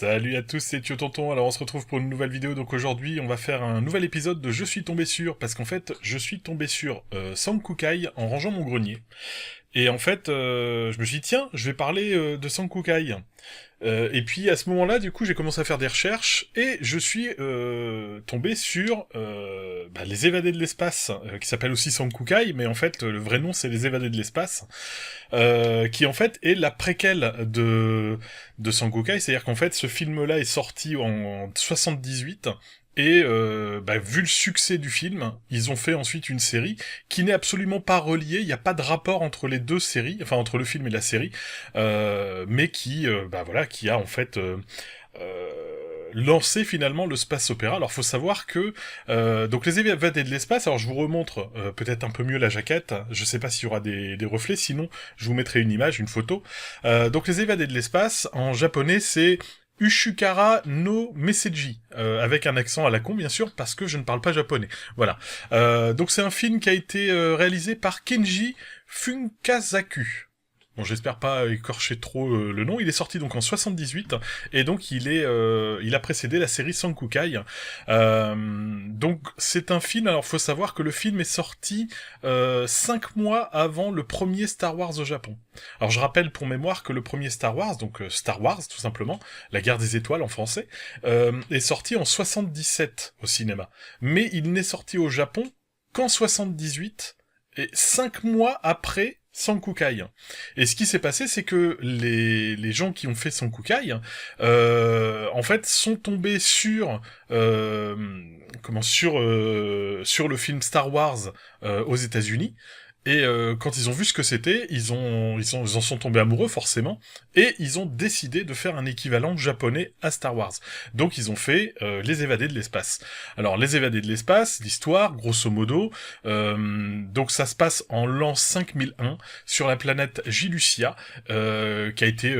Salut à tous, c'est Tio Tonton. Alors on se retrouve pour une nouvelle vidéo. Donc aujourd'hui, on va faire un nouvel épisode de Je suis tombé sur, parce qu'en fait, je suis tombé sur Sankukai en rangeant mon grenier. Et en fait, je me suis dit tiens, je vais parler de Sankukai. Et puis à ce moment-là, du coup, j'ai commencé à faire des recherches et je suis tombé sur Les Évadés de l'espace, qui s'appelle aussi Sankukai, mais en fait, le vrai nom c'est Les Évadés de l'espace, qui en fait est la préquelle de Sankukai, c'est-à-dire qu'en fait, ce film-là est sorti en 78. Et vu le succès du film, ils ont fait ensuite une série qui n'est absolument pas reliée, il n'y a pas de rapport entre les deux séries, enfin entre le film et la série, mais qui a en fait euh, lancé finalement le space opéra. Alors faut savoir que donc les évadés de l'espace, alors je vous remontre peut-être un peu mieux la jaquette, je sais pas s'il y aura des reflets, sinon je vous mettrai une image, une photo. Donc les évadés de l'espace, en japonais c'est Ushikara no Meseji, avec un accent à la con bien sûr, parce que je ne parle pas japonais. Voilà. Donc c'est un film qui a été réalisé par Kenji Funkasaku. Bon, j'espère pas écorcher trop le nom. Il est sorti donc en 78 et donc il a précédé la série Sankukai. Donc c'est un film. Alors faut savoir que le film est sorti 5 mois avant le premier Star Wars au Japon. Alors je rappelle pour mémoire que le premier Star Wars, donc Star Wars tout simplement, la guerre des étoiles en français, est sorti en 77 au cinéma. Mais il n'est sorti au Japon qu'en 78 et 5 mois après Sankukai. Et ce qui s'est passé, c'est que les gens qui ont fait Sankukai, en fait, sont tombés sur le film Star Wars aux États-Unis. Et quand ils ont vu ce que c'était, ils en sont tombés amoureux forcément, et ils ont décidé de faire un équivalent japonais à Star Wars. Donc ils ont fait Les Évadés de l'espace. Alors Les Évadés de l'espace, l'histoire, grosso modo, donc ça se passe en l'an 5001 sur la planète Gilucia, qui a été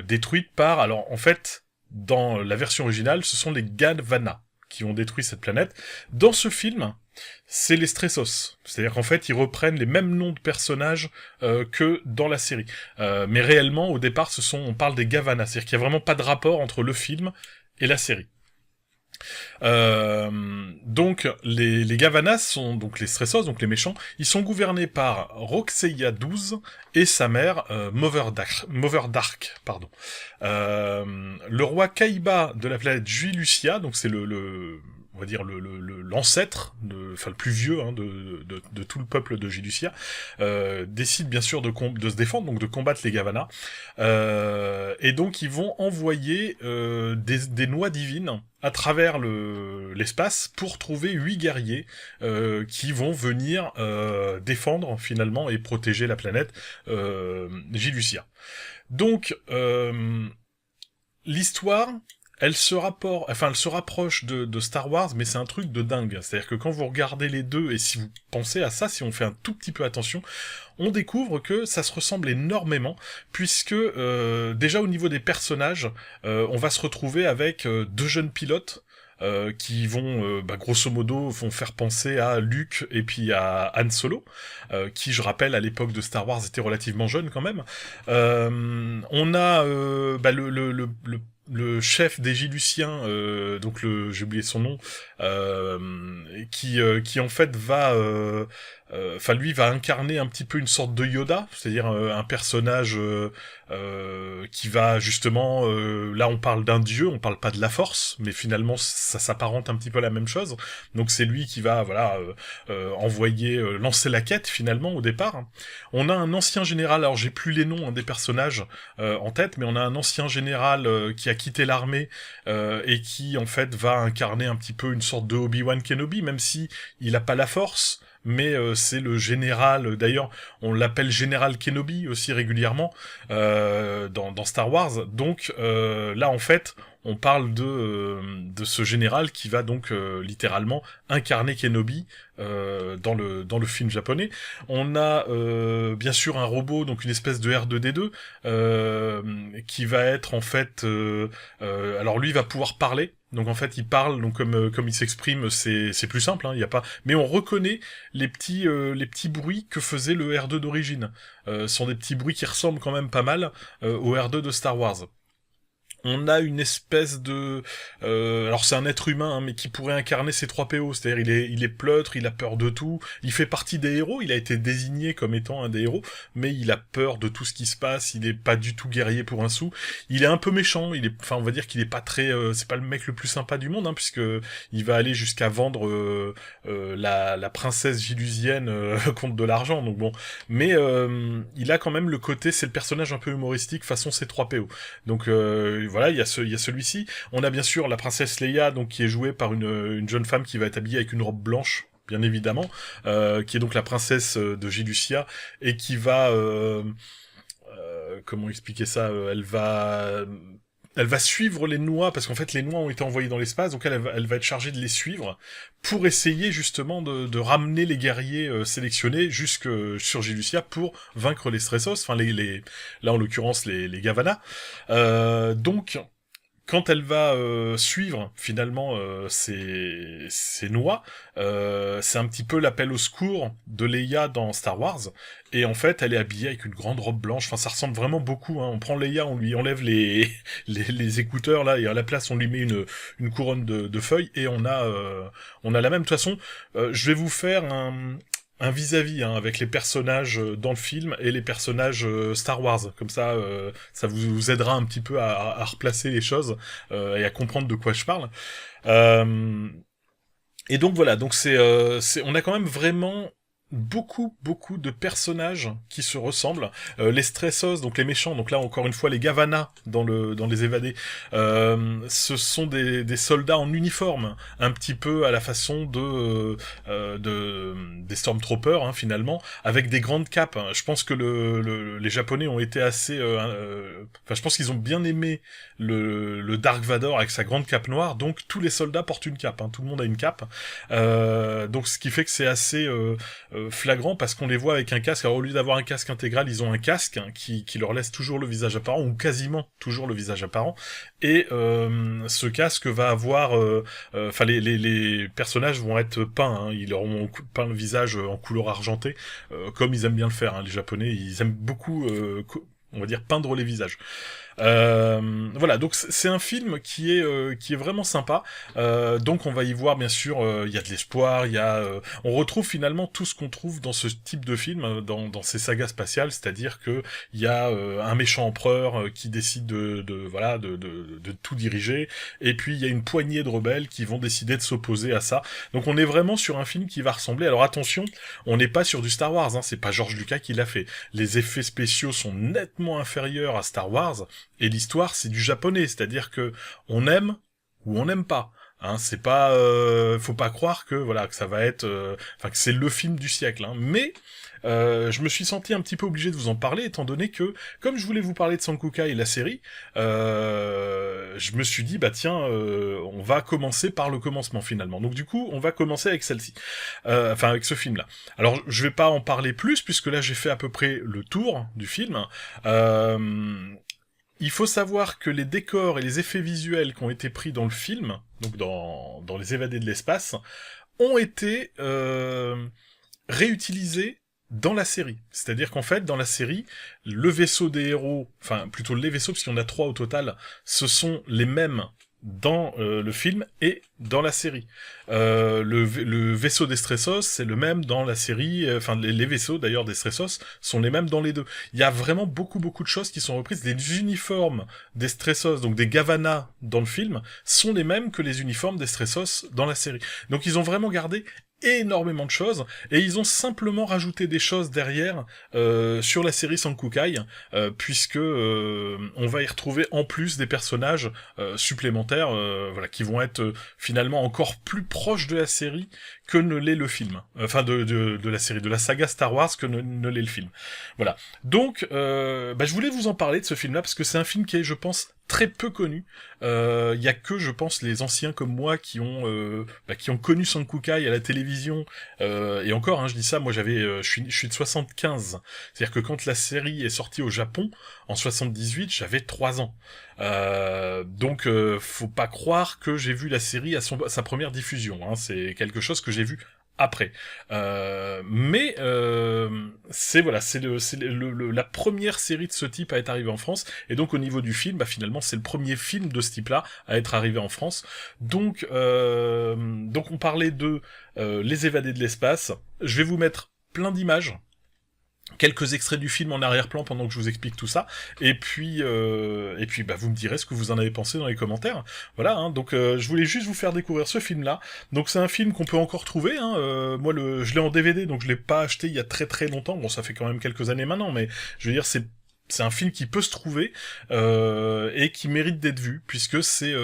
détruite par, alors en fait, dans la version originale, ce sont les Galvana qui ont détruit cette planète. Dans ce film, c'est les Stressos. C'est-à-dire qu'en fait, ils reprennent les mêmes noms de personnages que dans la série. Mais réellement, au départ, on parle des Gavana. C'est-à-dire qu'il n'y a vraiment pas de rapport entre le film et la série. Donc les Gavanas sont donc les Stressos, donc les méchants, ils sont gouvernés par Roxeia XII et sa mère Mover Dark, pardon. Le roi Kaiba de la planète Juilucia, donc c'est on va dire l'ancêtre, enfin le plus vieux de tout le peuple de Gilucia, décide bien sûr de se défendre, donc de combattre les Gavana, et donc ils vont envoyer des noix divines à travers l'espace pour trouver 8 guerriers qui vont venir défendre finalement et protéger la planète Gilucia. Donc l'histoire, elle se rapproche de Star Wars, mais c'est un truc de dingue. C'est-à-dire que quand vous regardez les deux, et si vous pensez à ça, si on fait un tout petit peu attention, on découvre que ça se ressemble énormément, puisque déjà au niveau des personnages, on va se retrouver avec deux jeunes pilotes, qui vont, grosso modo, vont faire penser à Luke et puis à Han Solo, qui, je rappelle, à l'époque de Star Wars, était relativement jeune quand même. On a le chef des Giluciens, j'ai oublié son nom, qui en fait lui va incarner un petit peu une sorte de Yoda, c'est-à-dire un personnage qui va justement, là on parle d'un dieu, on parle pas de la force, mais finalement ça s'apparente un petit peu à la même chose. Donc c'est lui qui va lancer la quête finalement au départ. On a un ancien général, alors j'ai plus les noms des personnages en tête, mais on a un ancien général qui a quitté l'armée et qui en fait va incarner un petit peu une sorte de Obi-Wan Kenobi, même si il a pas la force. Mais c'est le général, d'ailleurs on l'appelle général Kenobi aussi régulièrement dans Star Wars. Donc là en fait on parle de ce général qui va donc littéralement incarner Kenobi dans le film japonais. On a bien sûr un robot, donc une espèce de R2D2 qui va être en fait alors lui va pouvoir parler. Donc en fait, il parle, donc comme il s'exprime, c'est plus simple, hein, il y a pas. Mais on reconnaît les petits bruits que faisait le R2 d'origine. Ce sont des petits bruits qui ressemblent quand même pas mal au R2 de Star Wars. on a une espèce de... alors c'est un être humain, hein, mais qui pourrait incarner ces 3 PO, c'est-à-dire il est pleutre, il a peur de tout, il fait partie des héros, il a été désigné comme étant un des héros, mais il a peur de tout ce qui se passe, il est pas du tout guerrier pour un sou, il est un peu méchant, enfin on va dire qu'il est pas très... c'est pas le mec le plus sympa du monde, hein, puisque il va aller jusqu'à vendre la princesse gilusienne contre de l'argent, donc bon, mais il a quand même le côté, c'est le personnage un peu humoristique façon C3PO, donc voilà, il y a celui-ci. On a bien sûr la princesse Leia, donc qui est jouée par une jeune femme qui va être habillée avec une robe blanche, bien évidemment, qui est donc la princesse de Gelucia et qui va comment expliquer ça, elle va suivre les noix, parce qu'en fait les noix ont été envoyées dans l'espace, donc elle va être chargée de les suivre pour essayer justement de ramener les guerriers sélectionnés jusque sur Gelucia pour vaincre les Stressos, enfin là en l'occurrence les Gavana. Donc quand elle va suivre finalement ces noix, c'est un petit peu l'appel au secours de Leia dans Star Wars, et en fait elle est habillée avec une grande robe blanche, enfin ça ressemble vraiment beaucoup, hein. On prend Leia, on lui enlève les écouteurs là, et à la place on lui met une couronne de feuilles, et on a la même. De toute façon, je vais vous faire un vis-à-vis, hein, avec les personnages dans le film et les personnages Star Wars. Comme ça vous aidera un petit peu à replacer les choses et à comprendre de quoi je parle. Euh, et donc voilà, donc on a quand même vraiment beaucoup de personnages qui se ressemblent. Les Stressos, donc les méchants, donc là encore une fois les Gavana dans les évadés, ce sont des soldats en uniforme, un petit peu à la façon des Stormtroopers, hein, finalement, avec des grandes capes. Je pense que les Japonais ont été assez... enfin, je pense qu'ils ont bien aimé le Dark Vador avec sa grande cape noire, donc tous les soldats portent une cape, hein, tout le monde a une cape. Donc ce qui fait que c'est assez... flagrant, parce qu'on les voit avec un casque. Alors au lieu d'avoir un casque intégral, ils ont un casque, hein, qui leur laisse toujours le visage apparent, ou quasiment toujours le visage apparent, et ce casque va avoir enfin les personnages vont être peints, hein, ils leur ont peint le visage en couleur argentée, comme ils aiment bien le faire, hein, les Japonais, ils aiment beaucoup on va dire peindre les visages. Voilà, donc c'est un film qui est vraiment sympa. Donc on va y voir bien sûr, il y a de l'espoir, on retrouve finalement tout ce qu'on trouve dans ce type de film, dans ces sagas spatiales, c'est-à-dire que il y a un méchant empereur qui décide de tout diriger, et puis il y a une poignée de rebelles qui vont décider de s'opposer à ça. Donc on est vraiment sur un film qui va ressembler. Alors attention, on n'est pas sur du Star Wars, hein, c'est pas George Lucas qui l'a fait. Les effets spéciaux sont nettement inférieurs à Star Wars. Et l'histoire, c'est du japonais, c'est-à-dire que on aime ou on n'aime pas. Hein, c'est pas, faut pas croire que voilà que ça va être, enfin que c'est le film du siècle. Hein. Mais je me suis senti un petit peu obligé de vous en parler, étant donné que, comme je voulais vous parler de Sankukai et la série, je me suis dit bah tiens, on va commencer par le commencement finalement. Donc du coup, on va commencer avec celle-ci, enfin avec ce film-là. Alors je vais pas en parler plus puisque là j'ai fait à peu près le tour du film. Il faut savoir que les décors et les effets visuels qui ont été pris dans le film, donc dans Les Évadés de l'espace, ont été réutilisés dans la série. C'est-à-dire qu'en fait, dans la série, le vaisseau des héros, enfin plutôt les vaisseaux, parce qu'il y en a 3 au total, ce sont les mêmes dans le film et dans la série. Le vaisseau des Stressos, c'est le même dans la série, enfin les vaisseaux d'ailleurs des Stressos sont les mêmes dans les deux. Il y a vraiment beaucoup de choses qui sont reprises. Les uniformes des Stressos, donc des Gavana dans le film, sont les mêmes que les uniformes des Stressos dans la série. Donc ils ont vraiment gardé énormément de choses, et ils ont simplement rajouté des choses derrière sur la série Sankukai, puisque on va y retrouver en plus des personnages supplémentaires, voilà, qui vont être finalement encore plus proches de la série que ne l'est le film. Enfin de la série, de la saga Star Wars que ne l'est le film. Voilà. Donc je voulais vous en parler de ce film-là, parce que c'est un film qui est, je pense, très peu connu. Il y a que, je pense, les anciens comme moi qui ont connu Sankukai à la télévision. Et encore, hein, je dis ça, moi je suis de 75. C'est-à-dire que quand la série est sortie au Japon, en 78, j'avais 3 ans. Donc faut pas croire que j'ai vu la série à sa première diffusion. Hein. C'est quelque chose que j'ai vu après. Mais c'est voilà, la première série de ce type à être arrivée en France, et donc au niveau du film, bah finalement c'est le premier film de ce type-là à être arrivé en France. Donc on parlait de Les Évadés de l'espace. Je vais vous mettre plein d'images, quelques extraits du film en arrière-plan pendant que je vous explique tout ça, et puis bah vous me direz ce que vous en avez pensé dans les commentaires. Voilà, hein, donc je voulais juste vous faire découvrir ce film-là. Donc c'est un film qu'on peut encore trouver. Hein, moi, je l'ai en DVD, donc je l'ai pas acheté il y a très très longtemps. Bon, ça fait quand même quelques années maintenant, mais je veux dire c'est un film qui peut se trouver et qui mérite d'être vu, puisque c'est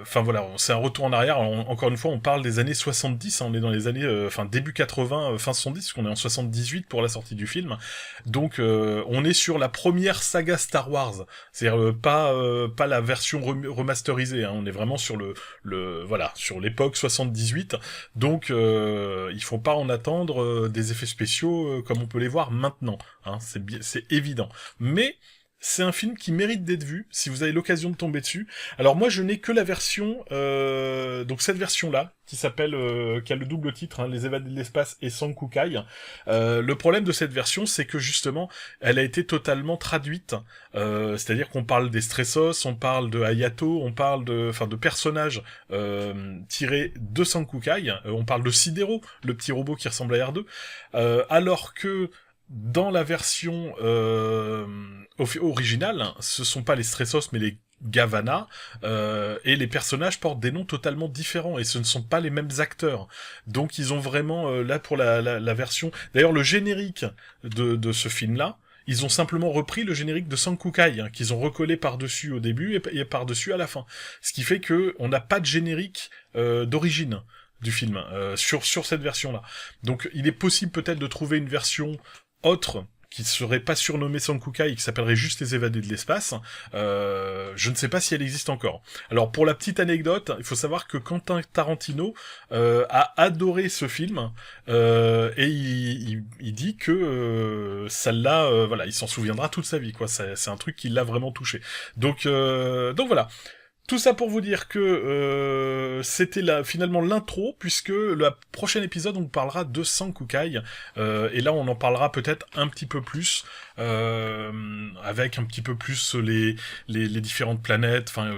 enfin voilà, c'est un retour en arrière. Encore une fois, on parle des années 70, hein, on est dans les années début 80, fin 70, parce qu'on est en 78 pour la sortie du film. Donc on est sur la première saga Star Wars, c'est-à-dire pas la version remasterisée, hein, on est vraiment sur le voilà, sur l'époque 78. Donc il faut pas en attendre des effets spéciaux comme on peut les voir maintenant, hein, c'est évident. Mais c'est un film qui mérite d'être vu, si vous avez l'occasion de tomber dessus. Alors moi, je n'ai que la version, donc cette version-là, qui s'appelle, qui a le double titre, hein, Les Évadés de l'espace et Sankukai. Le problème de cette version, c'est que justement, elle a été totalement traduite. C'est-à-dire qu'on parle des Stressos, on parle de Hayato, on parle de personnages tirés de Sankukai. On parle de Sidero, le petit robot qui ressemble à R2, alors que dans la version originale, ce sont pas les Stressos mais les Gavana, et les personnages portent des noms totalement différents et ce ne sont pas les mêmes acteurs. Donc ils ont vraiment là pour la version. D'ailleurs le générique de ce film-là, ils ont simplement repris le générique de Sankukai, hein, qu'ils ont recollé par-dessus au début et par-dessus à la fin. Ce qui fait que on n'a pas de générique d'origine du film sur cette version-là. Donc il est possible peut-être de trouver une version autre qui serait pas surnommée Sankukai, qui s'appellerait juste Les Évadés de l'espace. Je ne sais pas si elle existe encore. Alors pour la petite anecdote, il faut savoir que Quentin Tarantino a adoré ce film et il dit que ça l'a, voilà, il s'en souviendra toute sa vie, quoi. C'est un truc qui l'a vraiment touché. Donc voilà. Tout ça pour vous dire que c'était finalement l'intro, puisque le prochain épisode on parlera de Sankukai, et là on en parlera peut-être un petit peu plus, avec un petit peu plus les différentes planètes, enfin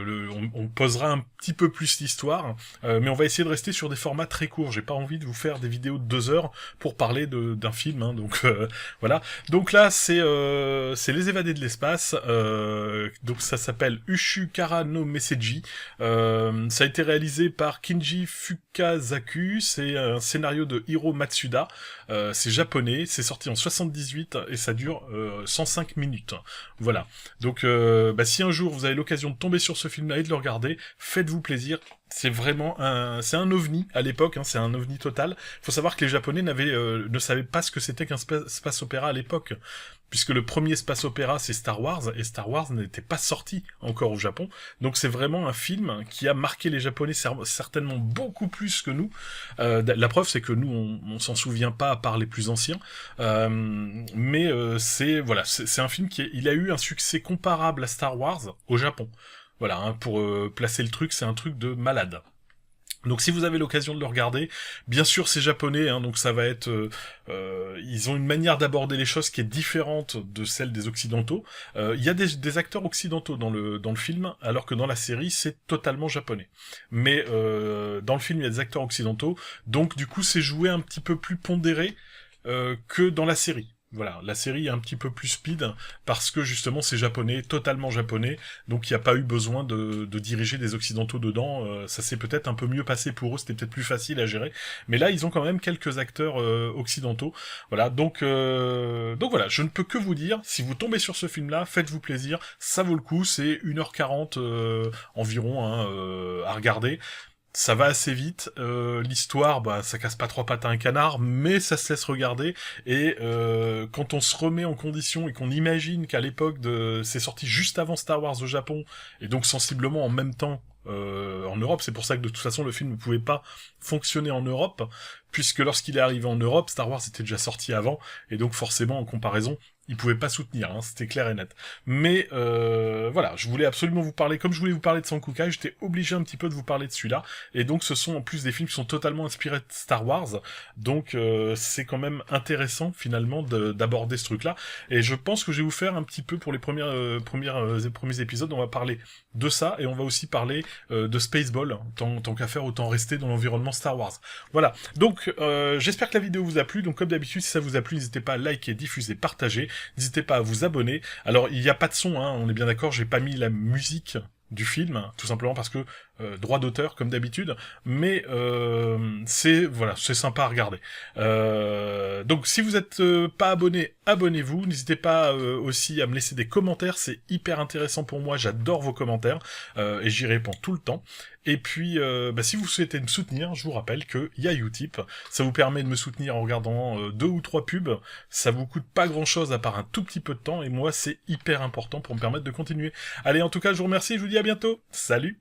on posera un petit peu plus l'histoire, mais on va essayer de rester sur des formats très courts. J'ai pas envie de vous faire des vidéos de 2 heures pour parler d'un film, hein, donc voilà. Donc là c'est Les Évadés de l'espace, donc ça s'appelle Ushukara no Meseji. Ça a été réalisé par Kinji Fukasaku, c'est un scénario de Hiro Matsuda, c'est japonais, c'est sorti en 78 et ça dure 105 minutes. Voilà. Donc si un jour vous avez l'occasion de tomber sur ce film-là et de le regarder, faites-vous plaisir. C'est vraiment c'est un ovni à l'époque, hein, c'est un ovni total. Faut savoir que les Japonais ne savaient pas ce que c'était qu'un space opéra à l'époque, puisque le premier space opéra c'est Star Wars, et Star Wars n'était pas sorti encore au Japon. Donc c'est vraiment un film qui a marqué les Japonais certainement beaucoup plus que nous. La preuve c'est que nous on s'en souvient pas à part les plus anciens, mais c'est un film il a eu un succès comparable à Star Wars au Japon. Voilà, hein, pour placer le truc, c'est un truc de malade. Donc si vous avez l'occasion de le regarder, bien sûr c'est japonais, hein, donc ça va être... ils ont une manière d'aborder les choses qui est différente de celle des occidentaux. Il y a des acteurs occidentaux dans le film, alors que dans la série c'est totalement japonais. Mais dans le film il y a des acteurs occidentaux, donc du coup c'est joué un petit peu plus pondéré que dans la série. Voilà, la série est un petit peu plus speed, parce que justement c'est japonais, totalement japonais, donc il n'y a pas eu besoin de diriger des occidentaux dedans, ça s'est peut-être un peu mieux passé pour eux, c'était peut-être plus facile à gérer, mais là ils ont quand même quelques acteurs occidentaux, voilà, donc voilà, je ne peux que vous dire, si vous tombez sur ce film-là, faites-vous plaisir, ça vaut le coup, c'est 1h40 environ à regarder. Ça va assez vite, l'histoire, ça casse pas 3 pattes à un canard, mais ça se laisse regarder, et quand on se remet en condition et qu'on imagine qu'à l'époque c'est sorti juste avant Star Wars au Japon, et donc sensiblement en même temps en Europe, c'est pour ça que de toute façon le film ne pouvait pas fonctionner en Europe, puisque lorsqu'il est arrivé en Europe, Star Wars était déjà sorti avant, et donc forcément en comparaison, il pouvait pas soutenir, hein, c'était clair et net. Mais voilà, je voulais absolument vous parler, comme je voulais vous parler de Sankukai, j'étais obligé un petit peu de vous parler de celui-là. Et donc ce sont en plus des films qui sont totalement inspirés de Star Wars, donc c'est quand même intéressant finalement d'aborder ce truc-là. Et je pense que je vais vous faire un petit peu pour les premiers épisodes, on va parler de ça, et on va aussi parler de Spaceball, tant qu'à faire, autant rester dans l'environnement Star Wars. Voilà, donc j'espère que la vidéo vous a plu, donc comme d'habitude, si ça vous a plu, n'hésitez pas à liker, diffuser, partager, n'hésitez pas à vous abonner. Alors, il n'y a pas de son, hein, on est bien d'accord, j'ai pas mis la musique du film, tout simplement parce que droit d'auteur comme d'habitude, mais c'est sympa à regarder. Donc si vous êtes pas abonné, abonnez-vous. N'hésitez pas aussi à me laisser des commentaires, c'est hyper intéressant pour moi. J'adore vos commentaires et j'y réponds tout le temps. Et puis si vous souhaitez me soutenir, je vous rappelle que y a Utip, ça vous permet de me soutenir en regardant 2 ou 3 pubs. Ça vous coûte pas grand-chose à part un tout petit peu de temps et moi c'est hyper important pour me permettre de continuer. Allez, en tout cas, je vous remercie et je vous dis à bientôt. Salut.